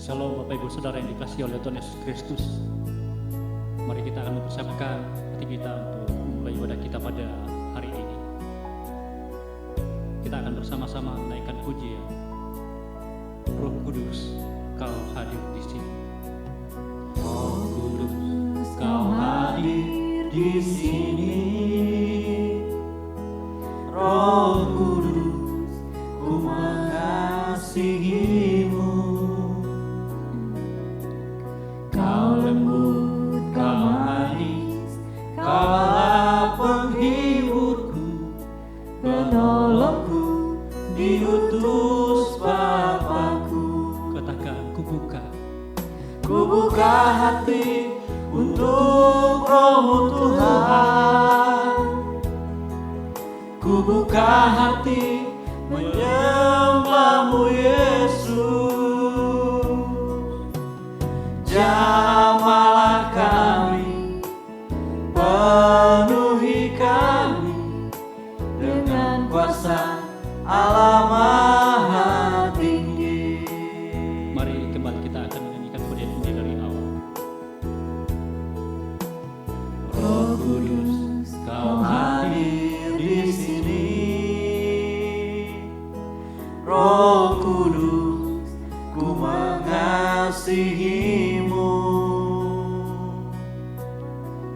Shalom Bapak Ibu Saudara yang dikasihi oleh Tuhan Yesus Kristus. Mari kita akan mempersiapkan hati kita untuk memulai ibadah kita pada hari ini. Kita akan bersama-sama menaikkan pujian. Roh Kudus, Kau hadir di sini. Roh Kudus, Kau hadir di sini. Roh Kudus, ku mengasihimu. Kau lembut, Kau manis, Kaulah penghiburku, penolongku, diutus Bapakku. Katakan, ku buka hati untuk Roh-Mu Tuhan. Ku buka hati menyembah-Mu Yesus. Jamahlah kami, penuhi kami dengan kuasa Allah Maha Tinggi. Mari kembali kita akan menyanyikan pujian ini dari awal. Roh Kudus, Kau hadir di sini. Roh Kudus, ku mengasihimu.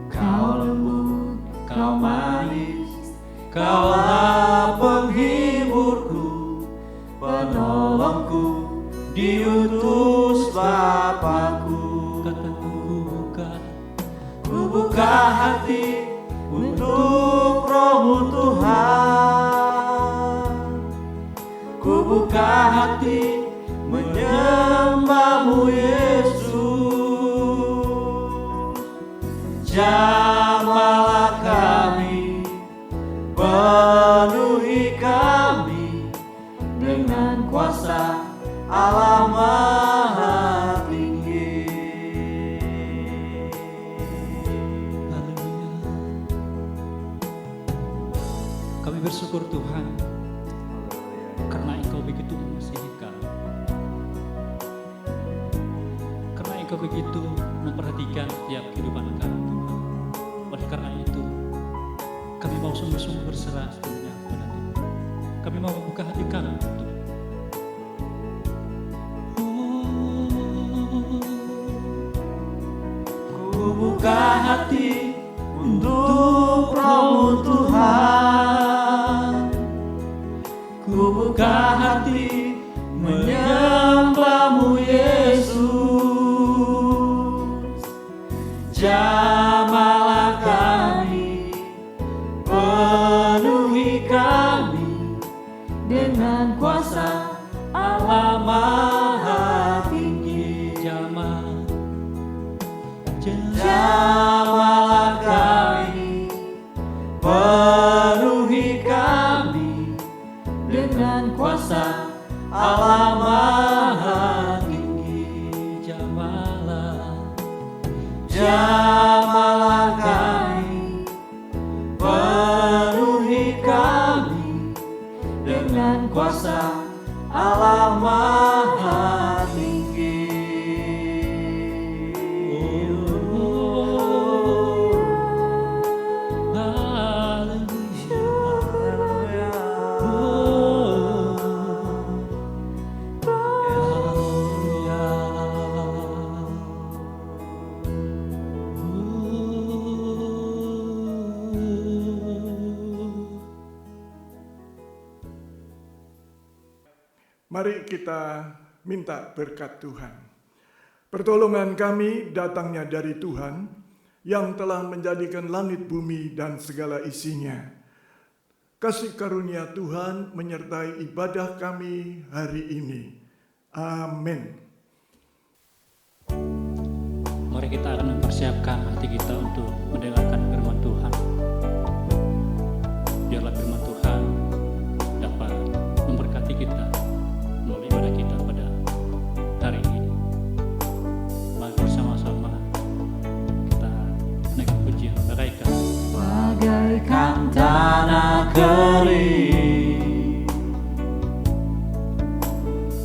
Kau lembut, Kau manis, Kaulah penghiburku, penolongku, diutus Bapakku. Kataku ku buka hati untuk Roh-Mu Tuhan. Ku buka hati menyembah-Mu Yesus. Jamahlah kami, penuhi kami dengan kuasa Allah Maha Tinggi. Haleluya. Kami bersyukur Tuhan karena Engkau begitu mengasihi kami, karena Engkau begitu memperhatikan setiap kehidupan kami Tuhan. Oleh karena itu kami mau sungguh-sungguh berserah sepenuhnya kepada Tuhan. Kami mau membuka hati kami Tuhan. Ku buka hati untuk Roh-Mu Tuhan. Ku buka hati menyembah-Mu Yesus. Jamahlah kami, penuhi kami dengan kuasa Allah Maha Tinggi. Jamahlah kami, penuhi kami dengan kuasa Allah Maha Tinggi. Jamahlah kami, penuhi kami dengan kuasa Allah Maha Tinggi. Mari kita minta berkat Tuhan. Pertolongan kami datangnya dari Tuhan yang telah menjadikan langit, bumi, dan segala isinya. Kasih karunia Tuhan menyertai ibadah kami hari ini. Amin. Mari kita akan mempersiapkan hati kita untuk mendengarkan firman Tuhan. Biarlah firman Tuhan dapat memberkati kita melalui ibadah kita pada hari ini. Mari bersama-sama kita naik pujian bagaikan tanah kering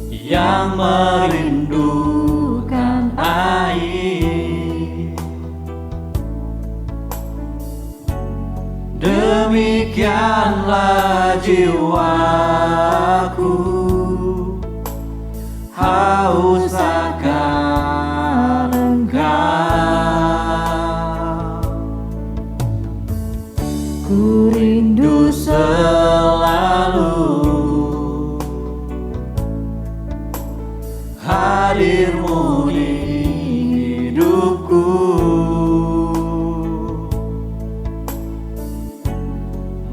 yang merindu Demikianlah jiwaku haus akan Engkau. Ku rindu selalu hadir-Mu di hidupku,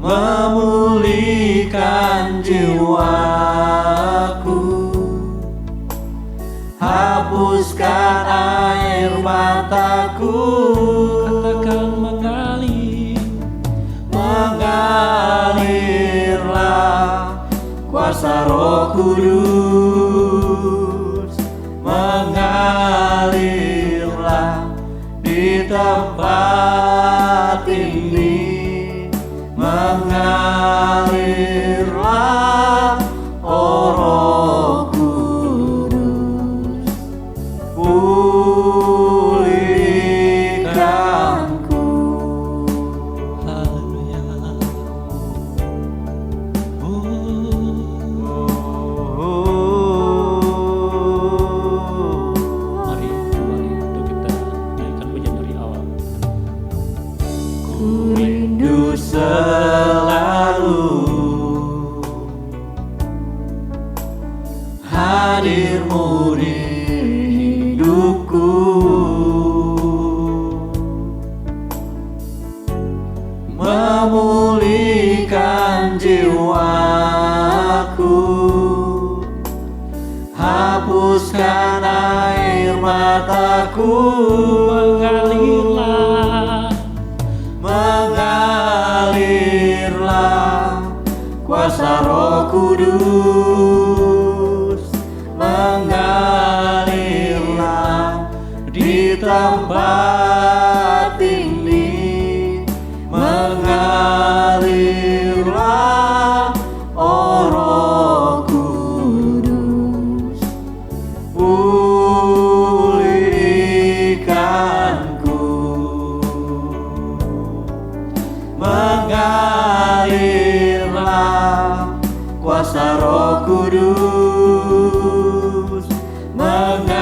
memulihkan jiwaku, hapuskan air mataku. Katakan mengalirlah kuasa Roh Kudus, mengalirlah di tempat ini, mengalirlah, oh Roh Kudus, pulihkanku. haleluya. Mari kembali untuk kita naikkan pujian dari awal. Ku rindu selalu hadir-Mu di hidupku, memulihkan jiwaku, hapuskan air mataku. Mengalirlah kuasa Roh Kudus, mengalirlah di tempat ini, mengalirlah, oh Roh Kudus, pulihkanku. Mengalirlah kuasa Roh Kudus, mengalirlah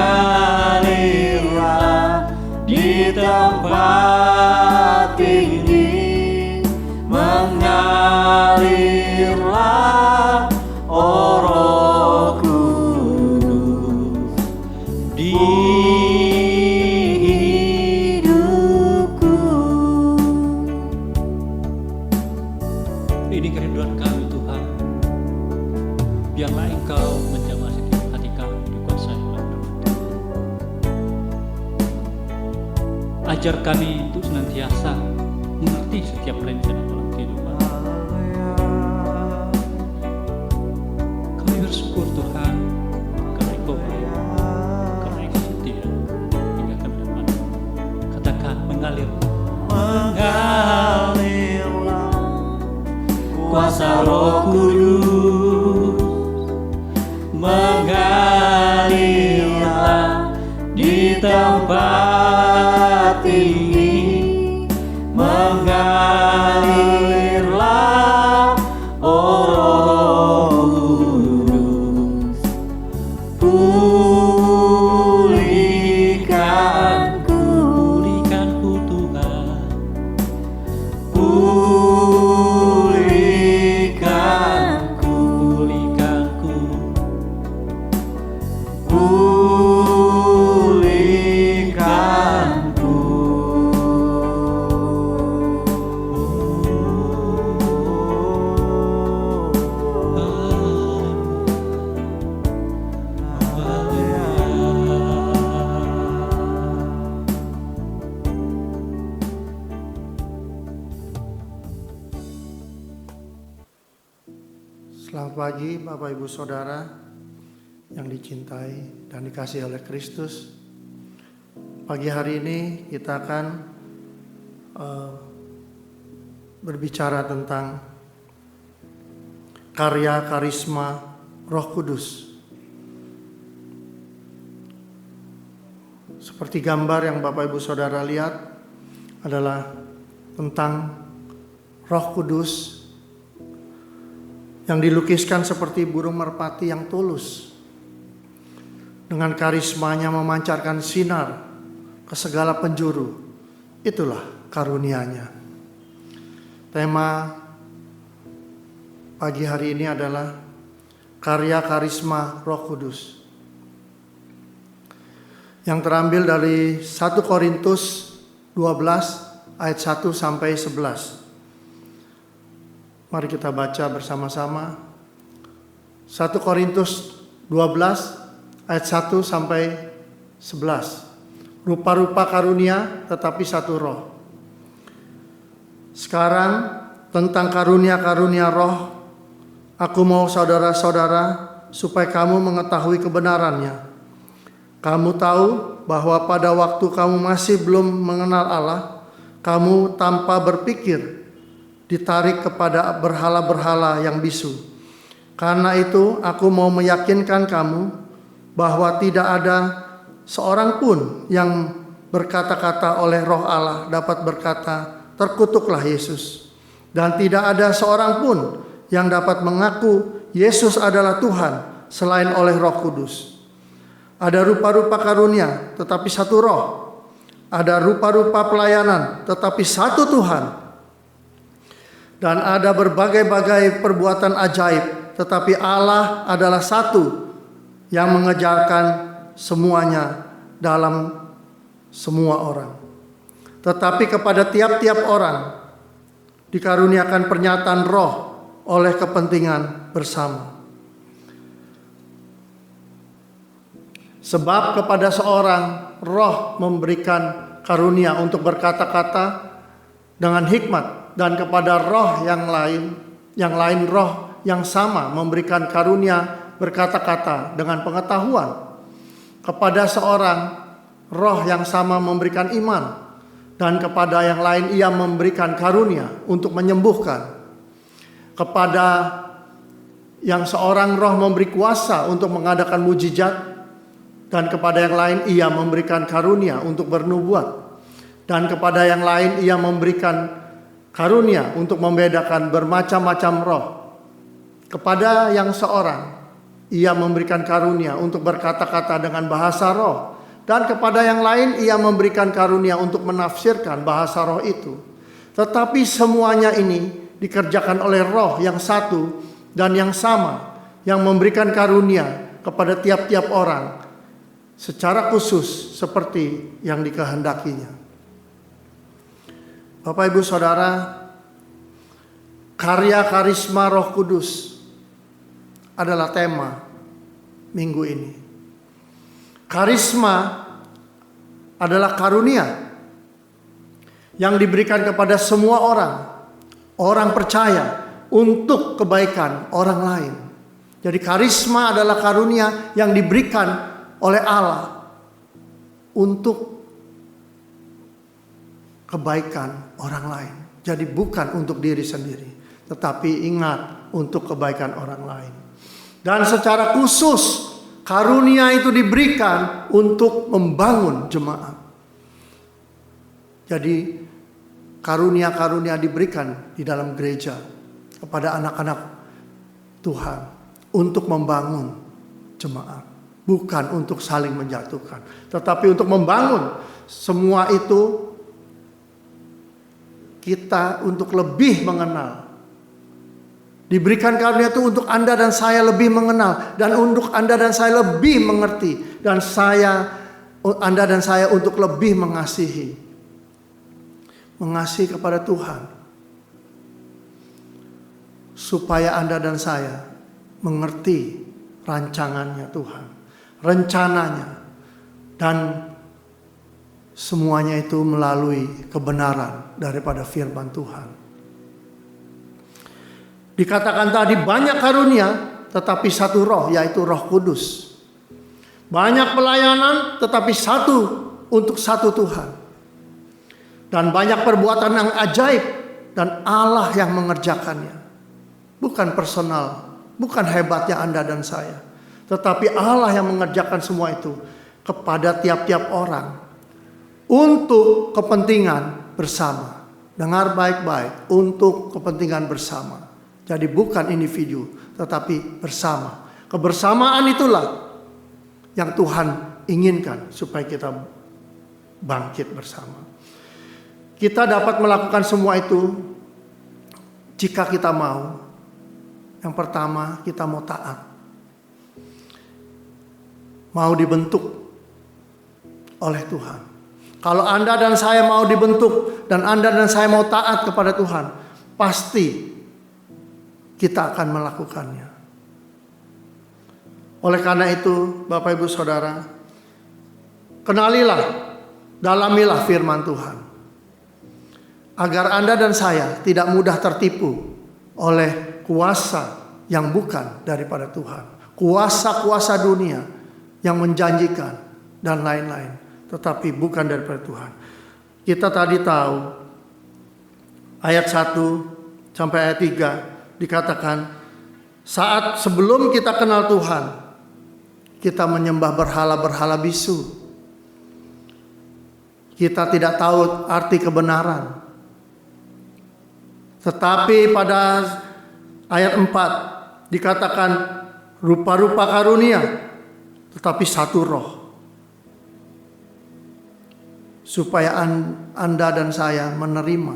di tempat ini, mengalirlah, oh Roh Kudus, di hidupku. Ini kerinduan kami Tuhan. Biarlah Engkau menjamah setiap hati kami dikuasai oleh Roh Tuhan. Ajar kami untuk senantiasa mengerti setiap rencana dalam kehidupan. Kami bersyukur Tuhan karena Engkau baik, karena Engkau setia hingga kami dapat katakan mengalir. Mengalirlah kuasa Roh Kudus, mengalirlah di tempat ini, mengalirlah, oh Roh Kudus, pulihkanku. Pulihkanku Tuhan, Pulihkanku, pulihkanku. pulihkanku. Selamat pagi Bapak Ibu Saudara yang dicintai dan dikasihi oleh Kristus. Pagi hari ini kita akan berbicara tentang karya karisma Roh Kudus. Seperti gambar yang Bapak Ibu Saudara lihat adalah tentang Roh Kudus yang dilukiskan seperti burung merpati yang tulus, dengan karismanya memancarkan sinar ke segala penjuru. Itulah karunia-Nya. Tema pagi hari ini adalah karya karisma Roh Kudus, yang terambil dari 1 Korintus 12 ayat 1 sampai 11. Mari kita baca bersama-sama 1 Korintus 12 ayat 1 sampai 11. Rupa-rupa karunia tetapi satu roh. Sekarang tentang karunia-karunia roh, aku mau saudara-saudara supaya kamu mengetahui kebenarannya. Kamu tahu bahwa pada waktu kamu masih belum mengenal Allah, kamu tanpa berpikir ditarik kepada berhala-berhala yang bisu. Karena itu aku mau meyakinkan kamu bahwa tidak ada seorang pun yang berkata-kata oleh Roh Allah dapat berkata, terkutuklah Yesus. Dan tidak ada seorang pun yang dapat mengaku Yesus adalah Tuhan selain oleh Roh Kudus. Ada rupa-rupa karunia tetapi satu roh. Ada rupa-rupa pelayanan tetapi satu Tuhan. Dan ada berbagai-bagai perbuatan ajaib, tetapi Allah adalah satu yang mengejarkan semuanya dalam semua orang. Tetapi kepada tiap-tiap orang dikaruniakan pernyataan roh oleh kepentingan bersama. Sebab kepada seorang roh memberikan karunia untuk berkata-kata dengan hikmat, dan kepada roh yang lain roh yang sama memberikan karunia berkata-kata dengan pengetahuan. Kepada seorang roh yang sama memberikan iman, dan kepada yang lain ia memberikan karunia untuk menyembuhkan. Kepada yang seorang roh memberi kuasa untuk mengadakan mujizat, dan kepada yang lain ia memberikan karunia untuk bernubuat, dan kepada yang lain ia memberikan karunia untuk membedakan bermacam-macam roh. Kepada yang seorang ia memberikan karunia untuk berkata-kata dengan bahasa roh, dan kepada yang lain ia memberikan karunia untuk menafsirkan bahasa roh itu. Tetapi semuanya ini dikerjakan oleh roh yang satu dan yang sama, yang memberikan karunia kepada tiap-tiap orang secara khusus seperti yang dikehendakinya. Bapak Ibu Saudara, karya karisma Roh Kudus adalah tema minggu ini. Karisma adalah karunia yang diberikan kepada semua orang percaya untuk kebaikan orang lain. Jadi karisma adalah karunia yang diberikan oleh Allah untuk kebaikan orang lain. Jadi bukan untuk diri sendiri, tetapi ingat, untuk kebaikan orang lain. Dan secara khusus karunia itu diberikan untuk membangun jemaat. Jadi karunia-karunia diberikan di dalam gereja kepada anak-anak Tuhan untuk membangun jemaat, bukan untuk saling menjatuhkan, tetapi untuk membangun. Semua itu kita untuk lebih mengenal. Diberikan karunia itu untuk Anda dan saya lebih mengenal, dan untuk Anda dan saya lebih mengerti, dan Anda dan saya untuk lebih mengasihi kepada Tuhan, supaya Anda dan saya mengerti rancangannya Tuhan, rencananya, dan semuanya itu melalui kebenaran daripada firman Tuhan. Dikatakan tadi banyak karunia, tetapi satu roh, yaitu Roh Kudus. Banyak pelayanan, tetapi satu untuk satu Tuhan. Dan banyak perbuatan yang ajaib, dan Allah yang mengerjakannya. Bukan personal, bukan hebatnya Anda dan saya, tetapi Allah yang mengerjakan semua itu kepada tiap-tiap orang untuk kepentingan bersama Dengar baik-baik, untuk kepentingan bersama. Jadi bukan individu, tetapi bersama. Kebersamaan itulah yang Tuhan inginkan supaya kita bangkit bersama. Kita dapat melakukan semua itu jika kita mau. Yang pertama, kita mau taat. Mau dibentuk oleh Tuhan. Kalau Anda dan saya mau dibentuk dan Anda dan saya mau taat kepada Tuhan, pasti kita akan melakukannya. Oleh karena itu, Bapak Ibu Saudara, kenalilah, dalamilah firman Tuhan. Agar Anda dan saya tidak mudah tertipu oleh kuasa yang bukan daripada Tuhan. Kuasa-kuasa dunia yang menjanjikan dan lain-lain. Tetapi bukan daripada Tuhan. Kita tadi tahu ayat 1 sampai ayat 3 dikatakan saat sebelum kita kenal Tuhan, kita menyembah berhala-berhala bisu. Kita tidak tahu arti kebenaran. Tetapi pada ayat 4 dikatakan rupa-rupa karunia, tetapi satu roh. Supaya Anda dan saya menerima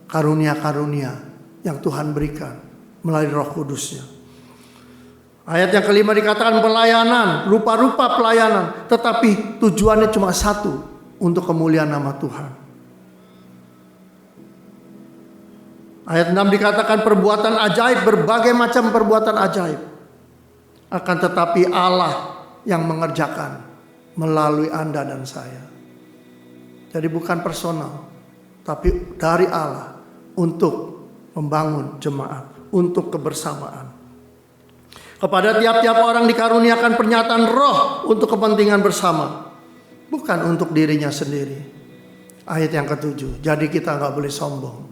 karunia-karunia yang Tuhan berikan melalui Roh Kudus-Nya. Ayat yang kelima dikatakan pelayanan, rupa-rupa pelayanan, tetapi tujuannya cuma satu, untuk kemuliaan nama Tuhan. Ayat 6 dikatakan perbuatan ajaib, berbagai macam perbuatan ajaib. Akan tetapi Allah yang mengerjakan melalui Anda dan saya. Jadi bukan personal, tapi dari Allah untuk membangun jemaat, untuk kebersamaan. Kepada tiap-tiap orang dikaruniakan pernyataan roh untuk kepentingan bersama, bukan untuk dirinya sendiri. Ayat yang ke-7, jadi kita nggak boleh sombong.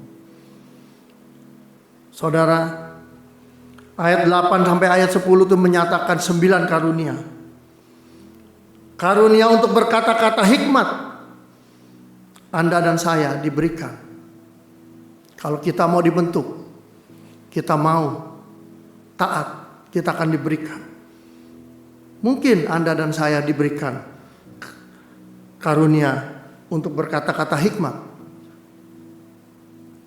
Saudara, ayat 8 sampai ayat 10 itu menyatakan 9 karunia. Karunia untuk berkata-kata hikmat. Anda dan saya diberikan. Kalau kita mau dibentuk, kita mau taat, kita akan diberikan. Mungkin Anda dan saya diberikan karunia untuk berkata-kata hikmat.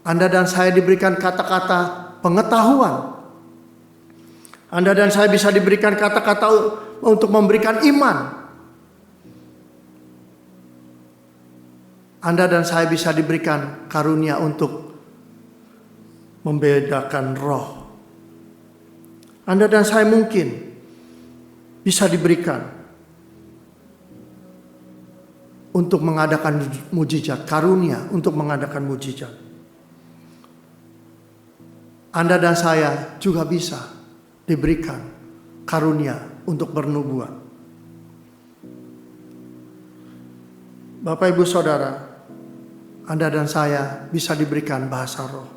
Anda dan saya diberikan kata-kata pengetahuan. Anda dan saya bisa diberikan kata-kata untuk memberikan iman. Anda dan saya bisa diberikan karunia untuk membedakan roh. Anda dan saya mungkin bisa diberikan untuk mengadakan mujizat, karunia untuk mengadakan mujizat. Anda dan saya juga bisa diberikan karunia untuk bernubuat. Bapak Ibu Saudara, Anda dan saya bisa diberikan bahasa roh.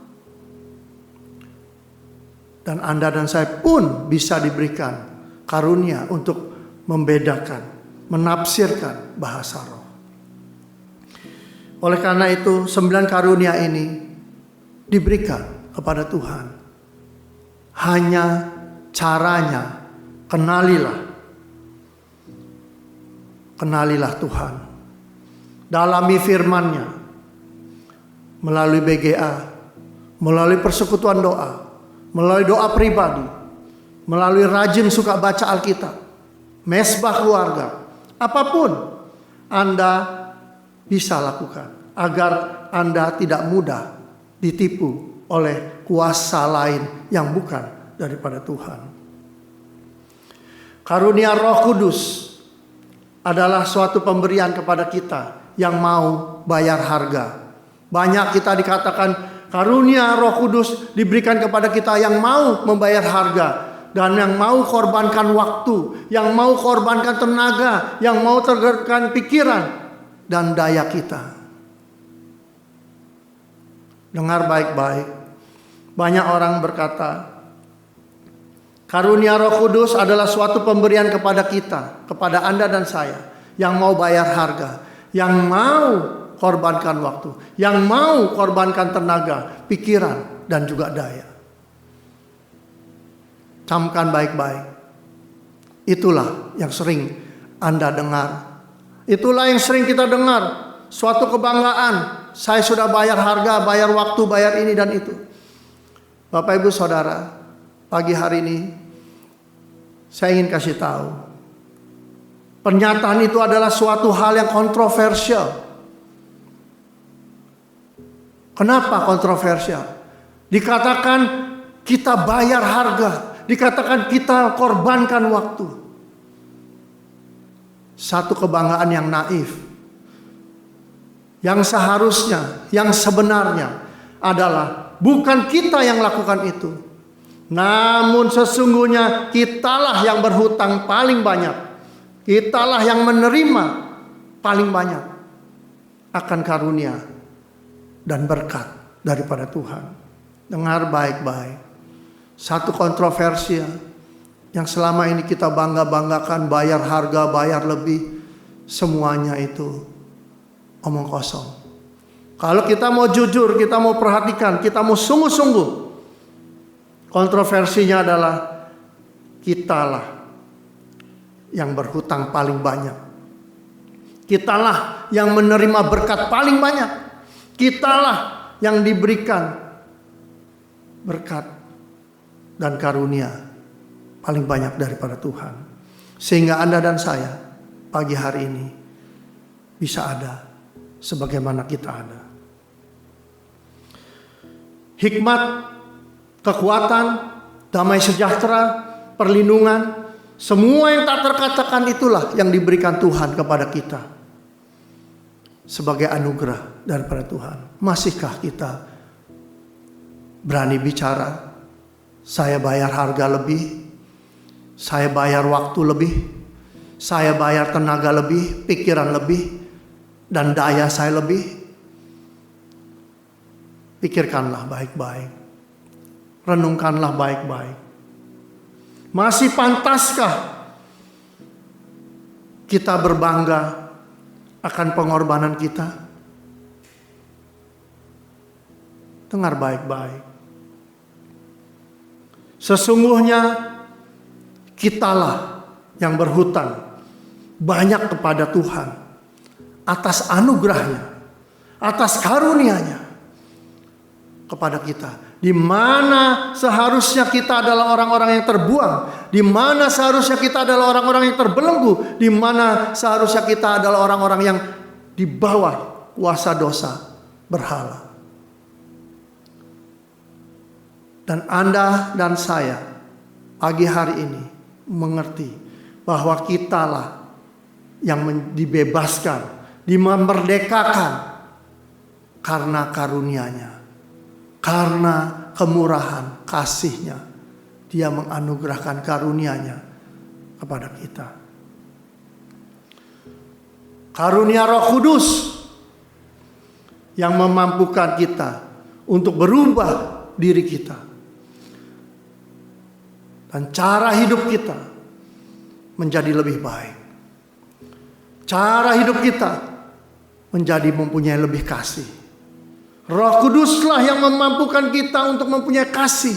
Dan Anda dan saya pun bisa diberikan karunia untuk membedakan, menafsirkan bahasa roh. Oleh karena itu 9 karunia ini diberikan kepada Tuhan. Hanya caranya, kenalilah Tuhan. Dalami firman-Nya melalui BGA, melalui persekutuan doa, melalui doa pribadi, melalui rajin suka baca Alkitab, mesbah keluarga, apapun Anda bisa lakukan agar Anda tidak mudah ditipu oleh kuasa lain yang bukan daripada Tuhan. Karunia Roh Kudus adalah suatu pemberian kepada kita yang mau bayar harga. Banyak kita dikatakan karunia Roh Kudus diberikan kepada kita yang mau membayar harga dan yang mau korbankan waktu, yang mau korbankan tenaga, yang mau tergerakkan pikiran dan daya kita. Dengar baik-baik. Banyak orang berkata, karunia Roh Kudus adalah suatu pemberian kepada kita, kepada Anda dan saya yang mau bayar harga, yang mau korbankan waktu, yang mau korbankan tenaga, pikiran, dan juga daya. Camkan baik-baik. Itulah yang sering Anda dengar. Itulah yang sering kita dengar. Suatu kebanggaan, saya sudah bayar harga, bayar waktu, bayar ini dan itu. Bapak Ibu Saudara, pagi hari ini saya ingin kasih tahu, pernyataan itu adalah suatu hal yang kontroversial. Kenapa kontroversial? Dikatakan kita bayar harga, dikatakan kita korbankan waktu. Satu kebanggaan yang naif. Yang seharusnya, yang sebenarnya adalah bukan kita yang lakukan itu. Namun sesungguhnya kitalah yang berhutang paling banyak. Kitalah yang menerima paling banyak akan karunia dan berkat daripada Tuhan. Dengar baik-baik. Satu kontroversi yang selama ini kita bangga-banggakan, bayar harga, bayar lebih, semuanya itu omong kosong. Kalau kita mau jujur, kita mau perhatikan, kita mau sungguh-sungguh, kontroversinya adalah kitalah yang berhutang paling banyak. Kitalah yang menerima berkat paling banyak. Kitalah yang diberikan berkat dan karunia paling banyak daripada Tuhan. Sehingga Anda dan saya pagi hari ini bisa ada sebagaimana kita ada. Hikmat, kekuatan, damai sejahtera, perlindungan, semua yang tak terkatakan itulah yang diberikan Tuhan kepada kita sebagai anugerah daripada Tuhan. Masihkah kita berani bicara, saya bayar harga lebih, saya bayar waktu lebih, saya bayar tenaga lebih, pikiran lebih, dan daya saya lebih? Pikirkanlah baik-baik, renungkanlah baik-baik. Masih pantaskah kita berbangga akan pengorbanan kita? Dengar baik-baik. Sesungguhnya kitalah yang berhutang banyak kepada Tuhan atas anugerahnya, atas karunia-Nya kepada kita. Di mana seharusnya kita adalah orang-orang yang terbuang, di mana seharusnya kita adalah orang-orang yang terbelenggu, di mana seharusnya kita adalah orang-orang yang di bawah kuasa dosa berhala. Dan Anda dan saya pagi hari ini mengerti bahwa kitalah yang dibebaskan, dimerdekakan karena karunia-Nya, karena kemurahan kasih-Nya. Dia menganugerahkan karunia-Nya kepada kita. Karunia Roh Kudus yang memampukan kita untuk berubah diri kita dan cara hidup kita menjadi lebih baik. Cara hidup kita menjadi mempunyai lebih kasih. Roh Kuduslah yang memampukan kita untuk mempunyai kasih.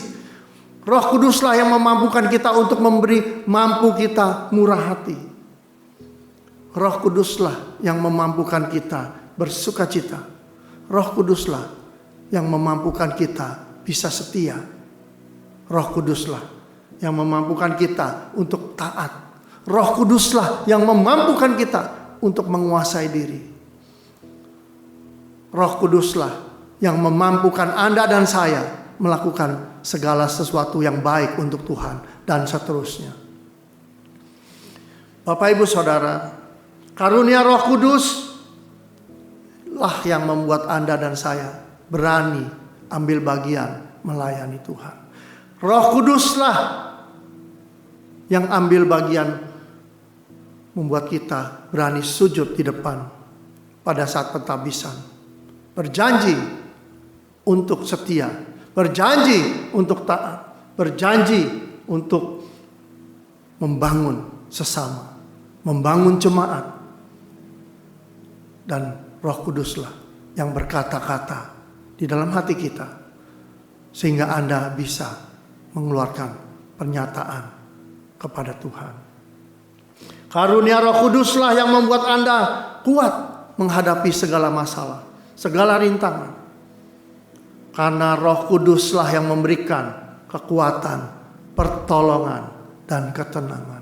Roh Kuduslah yang memampukan kita untuk mampu kita murah hati. Roh Kuduslah yang memampukan kita bersukacita. Roh Kuduslah yang memampukan kita bisa setia. Roh Kuduslah yang memampukan kita untuk taat. Roh Kuduslah yang memampukan kita untuk menguasai diri. Roh Kuduslah yang memampukan Anda dan saya melakukan segala sesuatu yang baik untuk Tuhan dan seterusnya. Bapak Ibu Saudara, karunia Roh Kudus lah yang membuat Anda dan saya berani ambil bagian melayani Tuhan. Roh Kuduslah yang ambil bagian membuat kita berani sujud di depan pada saat pentabisan. Berjanji untuk setia, berjanji untuk taat, berjanji untuk membangun sesama, membangun jemaat, dan Roh Kuduslah yang berkata-kata di dalam hati kita, sehingga Anda bisa mengeluarkan pernyataan kepada Tuhan. Karunia Roh Kuduslah yang membuat Anda kuat menghadapi segala masalah, segala rintangan. Karena Roh Kuduslah yang memberikan kekuatan, pertolongan, dan ketenangan.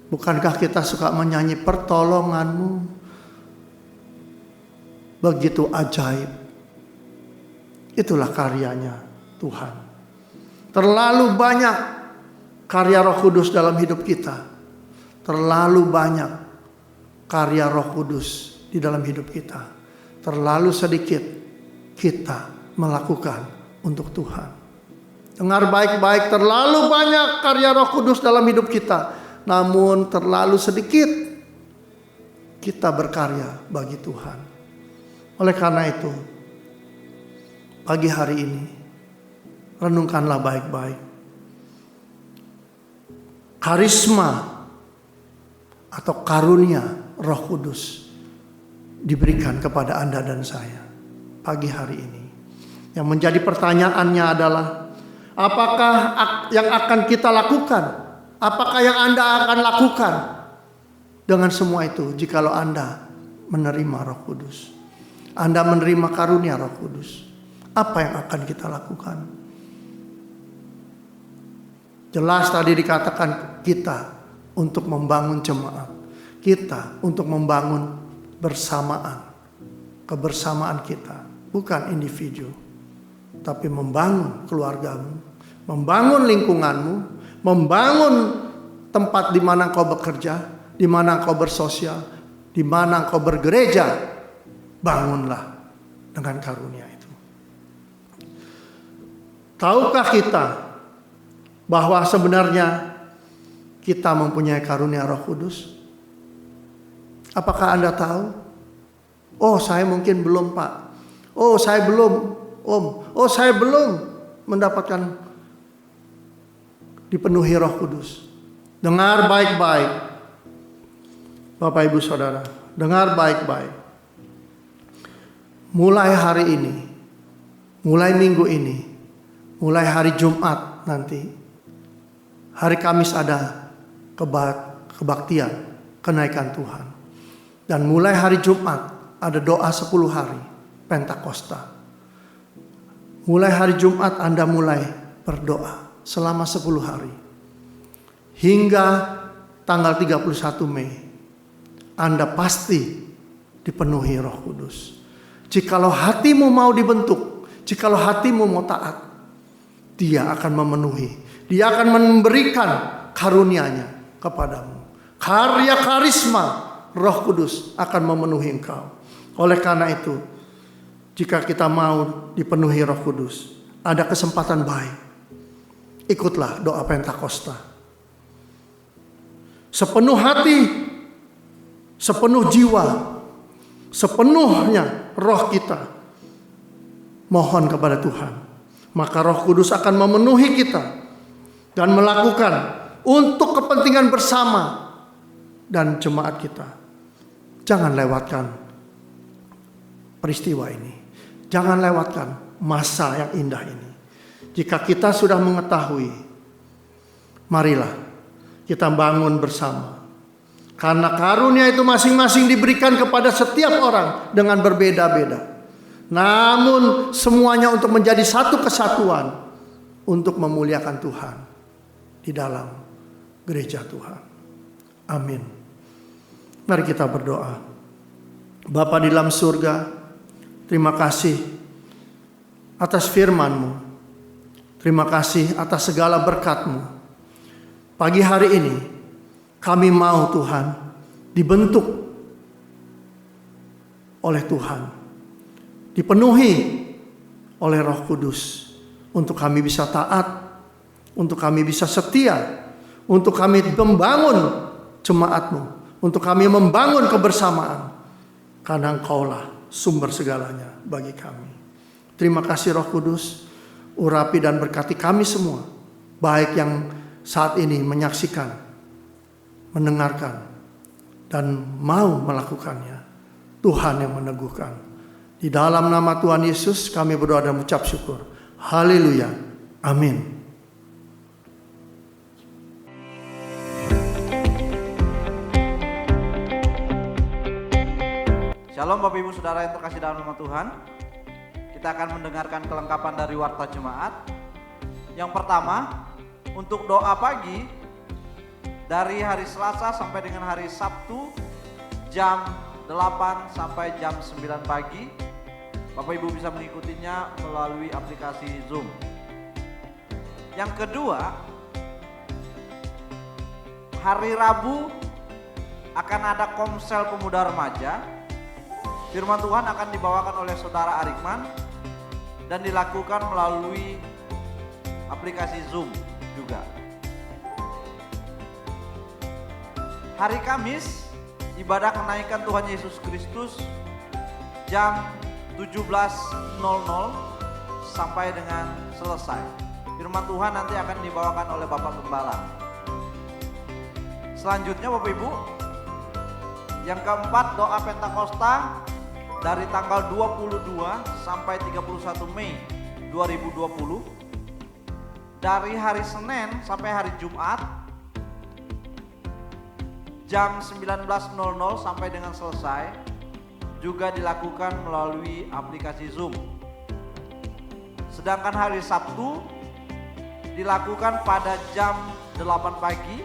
Bukankah kita suka menyanyi pertolonganmu begitu ajaib? Itulah karyanya Tuhan. Terlalu banyak karya Roh Kudus dalam hidup kita. Terlalu banyak karya Roh Kudus di dalam hidup kita. Terlalu sedikit kita melakukan untuk Tuhan. Dengar baik-baik, terlalu banyak karya Roh Kudus dalam hidup kita. Namun terlalu sedikit kita berkarya bagi Tuhan. Oleh karena itu, pagi hari ini, renungkanlah baik-baik. Karisma atau karunia Roh Kudus diberikan kepada Anda dan saya pagi hari ini. Yang menjadi pertanyaannya adalah, apakah yang akan kita lakukan? Apakah yang Anda akan lakukan dengan semua itu jikalau Anda menerima Roh Kudus? Anda menerima karunia Roh Kudus. Apa yang akan kita lakukan? Jelas tadi dikatakan kita untuk membangun jemaat. Kita untuk membangun bersamaan. Kebersamaan kita. Bukan individu. Tapi membangun keluargamu. Membangun lingkunganmu. Membangun tempat di mana engkau bekerja, di mana engkau bersosial, di mana engkau bergereja. Bangunlah dengan karunia itu. Tahukah kita bahwa sebenarnya kita mempunyai karunia Roh Kudus? Apakah Anda tahu? Oh, saya mungkin belum, Pak. Oh, saya belum, Om. Oh, saya belum mendapatkan dipenuhi Roh Kudus. Dengar baik-baik, Bapak Ibu Saudara, dengar baik-baik. Mulai hari ini, mulai minggu ini, mulai hari Jumat nanti, hari Kamis ada kebaktian, kenaikan Tuhan. Dan mulai hari Jumat ada doa 10 hari, Pentakosta. Mulai hari Jumat Anda mulai berdoa selama 10 hari. Hingga tanggal 31 Mei. Anda pasti dipenuhi Roh Kudus. Jikalau hatimu mau dibentuk. Jikalau hatimu mau taat. Dia akan memenuhi. Dia akan memberikan karunia-Nya kepadamu. Karya karisma Roh Kudus akan memenuhi engkau. Oleh karena itu, jika kita mau dipenuhi Roh Kudus, ada kesempatan baik. Ikutlah doa Pentakosta. Sepenuh hati, sepenuh jiwa, sepenuhnya roh kita mohon kepada Tuhan. Maka Roh Kudus akan memenuhi kita dan melakukan untuk kepentingan bersama dan jemaat kita. Jangan lewatkan peristiwa ini. Jangan lewatkan masa yang indah ini. Jika kita sudah mengetahui, marilah kita bangun bersama. Karena karunia itu masing-masing diberikan kepada setiap orang dengan berbeda-beda. Namun semuanya untuk menjadi satu kesatuan untuk memuliakan Tuhan di dalam gereja Tuhan. Amin. Mari kita berdoa. Bapa di dalam surga, terima kasih atas firman-Mu. Terima kasih atas segala berkat-Mu. Pagi hari ini kami mau Tuhan dibentuk oleh Tuhan. Dipenuhi oleh Roh Kudus. Untuk kami bisa taat. Untuk kami bisa setia. Untuk kami membangun jemaat-Mu. Untuk kami membangun kebersamaan. Karena Engkaulah sumber segalanya bagi kami. Terima kasih Roh Kudus. Urapi dan berkati kami semua. Baik yang saat ini menyaksikan, mendengarkan, dan mau melakukannya. Tuhan yang meneguhkan. Di dalam nama Tuhan Yesus kami berdoa dan mengucap syukur. Haleluya. Amin. Shalom Bapak Ibu Saudara yang terkasih dalam nama Tuhan. Kita akan mendengarkan kelengkapan dari Warta Jemaat. Yang pertama, untuk doa pagi dari hari Selasa sampai dengan hari Sabtu jam 8 sampai jam 9 pagi. Bapak Ibu bisa mengikutinya melalui aplikasi Zoom. Yang kedua, hari Rabu akan ada komsel pemuda remaja. Firman Tuhan akan dibawakan oleh Saudara Arikman dan dilakukan melalui aplikasi Zoom juga. Hari Kamis, ibadah kenaikan Tuhan Yesus Kristus jam 17.00 sampai dengan selesai. Firman Tuhan nanti akan dibawakan oleh Bapak Gembala. Selanjutnya Bapak Ibu, yang keempat doa Pentakosta dari tanggal 22 sampai 31 Mei 2020. Dari hari Senin sampai hari Jumat jam 19.00 sampai dengan selesai, juga dilakukan melalui aplikasi Zoom. Sedangkan hari Sabtu dilakukan pada jam 8 pagi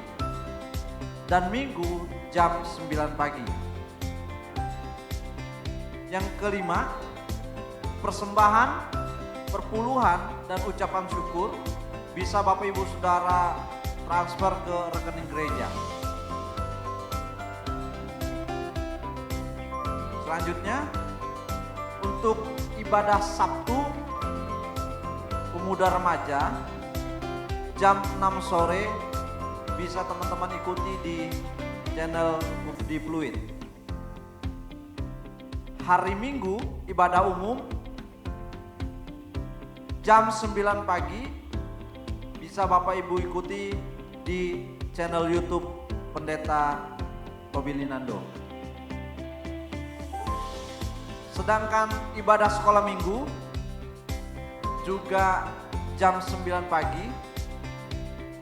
dan Minggu jam 9 pagi. Yang kelima, persembahan, perpuluhan, dan ucapan syukur bisa Bapak Ibu Saudara transfer ke rekening gereja. Selanjutnya, untuk ibadah Sabtu pemuda remaja jam 6 sore bisa teman-teman ikuti di channel Mufti Fluid. Hari Minggu ibadah umum jam 9 pagi bisa Bapak Ibu ikuti di channel YouTube Pendeta Tobi Linando. Sedangkan ibadah sekolah minggu juga jam 9 pagi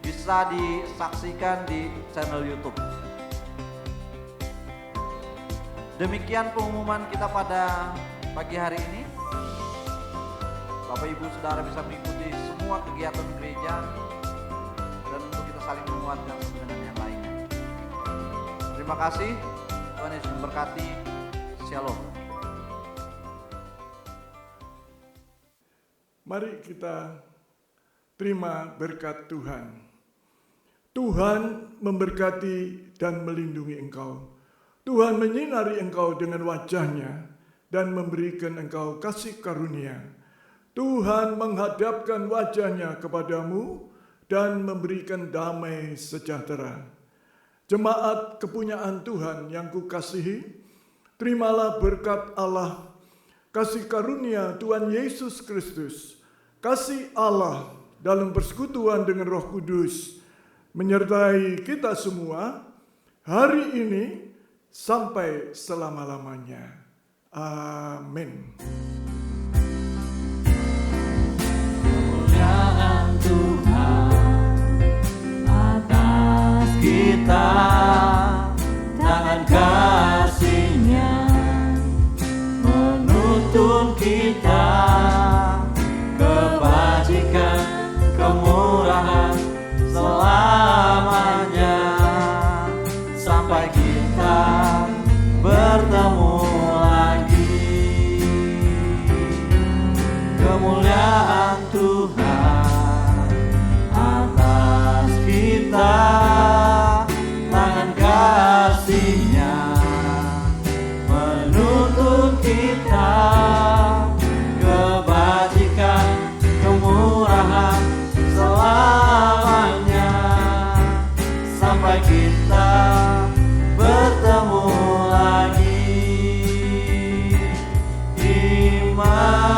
bisa disaksikan di channel YouTube. Demikian pengumuman kita pada pagi hari ini. Bapak Ibu Saudara bisa mengikuti semua kegiatan gereja dan untuk kita saling menguatkan satu dengan yang lainnya. Terima kasih, Tuhan Yesus memberkati. Shalom. Mari kita terima berkat Tuhan. Tuhan memberkati dan melindungi engkau. Tuhan menyinari engkau dengan wajah-Nya dan memberikan engkau kasih karunia. Tuhan menghadapkan wajah-Nya kepadamu dan memberikan damai sejahtera. Jemaat kepunyaan Tuhan yang kukasihi, terimalah berkat Allah, kasih karunia Tuhan Yesus Kristus, kasih Allah dalam persekutuan dengan Roh Kudus, menyertai kita semua hari ini sampai selama-lamanya. Amin. Kemuliaan Tuhan atas kita, tangan kasih-Nya menuntun kita, kebajikan, kemurahan selamanya, sampai kita bertemu lagi. Kemuliaan Tuhan atas kita, tangan kasih-Nya menuntun kita, kebajikan, kemurahan selamanya, sampai kita bertemu lagi. Iman